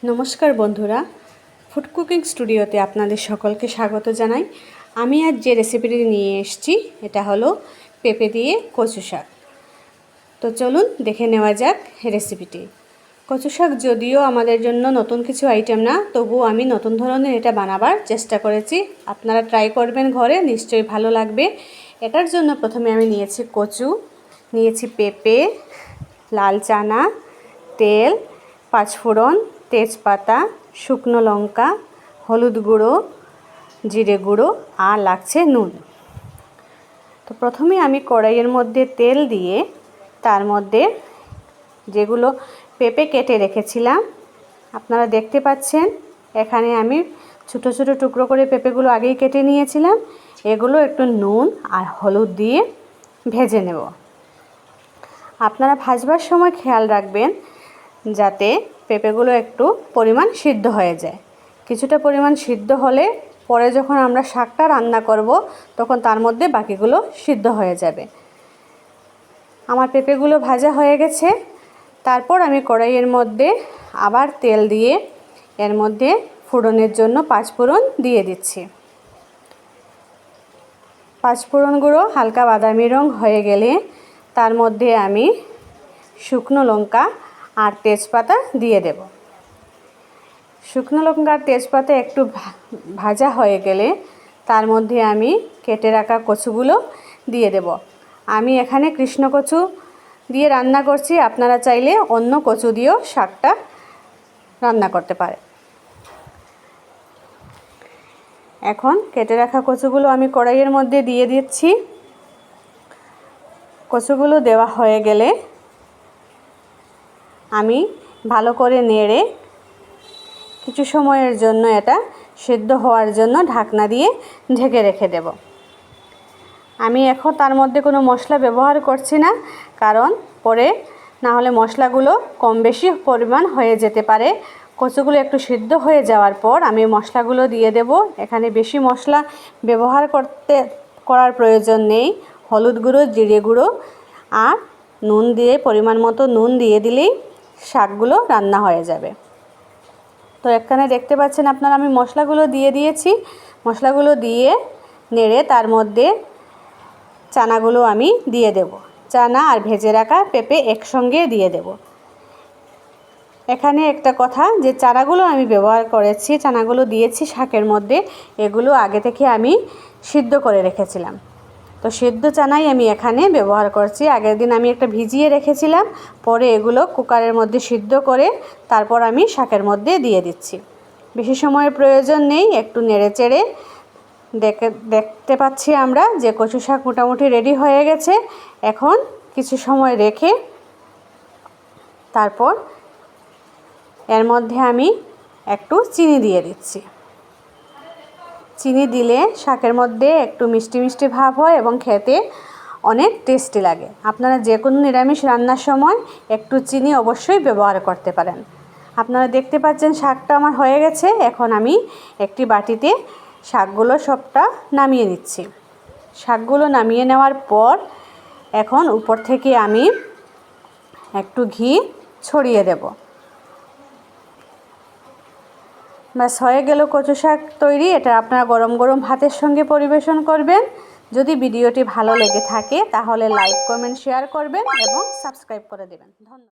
নমস্কার বন্ধুরা, food cooking স্টুডিওতে আপনাদের সকলকে স্বাগত জানাই। আমি আজ যে রেসিপিটি নিয়ে এসেছি এটা হলো পেঁপে দিয়ে কচু শাক। তো চলুন দেখে নেওয়া যাক রেসিপিটি। কচু শাক যদিও আমাদের জন্য নতুন কিছু আইটেম না, তবুও আমি নতুন ধরনের এটা বানাবার চেষ্টা করেছি। আপনারা ট্রাই করবেন ঘরে, নিশ্চয়ই ভালো লাগবে। এটার জন্য প্রথমে আমি নিয়েছি কচু, নিয়েছি পেঁপে, লাল চানা, তেল, পাঁচফোড়ন, তেজপাতা, শুকনো লঙ্কা, হলুদ গুঁড়ো, জিরে গুঁড়ো আর লাগছে নুন। তো প্রথমে আমি কড়াইয়ের মধ্যে তেল দিয়ে তার মধ্যে যেগুলো পেঁপে কেটে রেখেছিলাম আপনারা দেখতে পাচ্ছেন, এখানে আমি ছোটো ছোটো টুকরো করে পেঁপেগুলো আগেই কেটে নিয়েছিলাম। এগুলো একটু নুন আর হলুদ দিয়ে ভেজে নেব। আপনারা ভাজবার সময় খেয়াল রাখবেন যাতে পেঁপেগুলো একটু পরিমাণ সিদ্ধ হয়ে যায়। কিছুটা পরিমাণ সিদ্ধ হলে পরে যখন আমরা শাকটা রান্না করব তখন তার মধ্যে বাকিগুলো সিদ্ধ হয়ে যাবে। আমার পেঁপেগুলো ভাজা হয়ে গেছে। তারপর আমি কড়াইয়ের মধ্যে আবার তেল দিয়ে এর মধ্যে ফোড়নের জন্য পাঁচফোড়ন দিয়ে দিচ্ছি। পাঁচফোড়নগুলো হালকা বাদামি রং হয়ে গেলে তার মধ্যে আমি শুকনো লঙ্কা আর তেজপাতা দিয়ে দেব। শুকনো লঙ্কা আর তেজপাতা একটু ভাজা হয়ে গেলে তার মধ্যে আমি কেটে রাখা কচুগুলো দিয়ে দেব। আমি এখানে কৃষ্ণ কচু দিয়ে রান্না করছি, আপনারা চাইলে অন্য কচু দিয়েও শাকটা রান্না করতে পারে। এখন কেটে রাখা কচুগুলো আমি কড়াইয়ের মধ্যে দিয়ে দিচ্ছি। কচুগুলো দেওয়া হয়ে গেলে আমি ভালো করে নেড়ে কিছু সময়ের জন্য এটা সিদ্ধ হওয়ার জন্য ঢাকনা দিয়ে ঢেকে রেখে দেব। আমি এখন তার মধ্যে কোনো মশলা ব্যবহার করছি না, কারণ পরে না হলে মশলাগুলো কম বেশি পরিমাণ হয়ে যেতে পারে। কচুগুলো একটু সিদ্ধ হয়ে যাওয়ার পর আমি মশলাগুলো দিয়ে দেব। এখানে বেশি মশলা ব্যবহার করার প্রয়োজন নেই। হলুদ গুঁড়ো, জিরে গুঁড়ো আর নুন দিয়ে পরিমাণ মতো নুন দিয়ে দিলেই শাকগুলো রান্না হয়ে যাবে। তো এখানে দেখতে পাচ্ছেন আপনারা আমি মশলাগুলো দিয়ে দিয়েছি। মশলাগুলো দিয়ে নেড়ে তার মধ্যে চানাগুলো আমি দিয়ে দেব। চানা আর ভেজে রাখা পেঁপে একসঙ্গে দিয়ে দেব। এখানে একটা কথা, যে চানাগুলো আমি ব্যবহার করেছি, চানাগুলো দিয়েছি শাকের মধ্যে, এগুলো আগে থেকে আমি সিদ্ধ করে রেখেছিলাম। তো সিদ্ধ চানাই আমি এখানে ব্যবহার করছি। আগের দিন আমি একটা ভিজিয়ে রেখেছিলাম, পরে এগুলো কুকারের মধ্যে সিদ্ধ করে তারপর আমি শাকের মধ্যে দিয়ে দিচ্ছি। বেশি সময়ের প্রয়োজন নেই, একটু নেড়ে চেড়ে দেখতে পাচ্ছি আমরা যে কচু শাক মোটামুটি রেডি হয়ে গেছে। এখন কিছু সময় রেখে তারপর এর মধ্যে আমি একটু চিনি দিয়ে দিচ্ছি। চিনি দিলে শাকের মধ্যে একটু মিষ্টি মিষ্টি ভাব হয় এবং খেতে অনেক টেস্টি লাগে। আপনারা যে কোনো নিরামিষ রান্নার সময় একটু চিনি অবশ্যই ব্যবহার করতে পারেন। আপনারা দেখতে পাচ্ছেন শাকটা আমার হয়ে গেছে। এখন আমি একটি বাটিতে শাকগুলো সবটা নামিয়ে নিচ্ছি। শাকগুলো নামিয়ে নেওয়ার পর এখন উপর থেকে আমি একটু ঘি ছড়িয়ে দেব। ব্যাস হয়ে গেল কচু শাক তৈরি। এটা আপনারা গরম গরম ভাতের সঙ্গে পরিবেশন করবেন। যদি ভিডিওটি ভালো লেগে থাকে তাহলে লাইক, কমেন্ট, শেয়ার করবেন এবং সাবস্ক্রাইব করে দেবেন। ধন্যবাদ।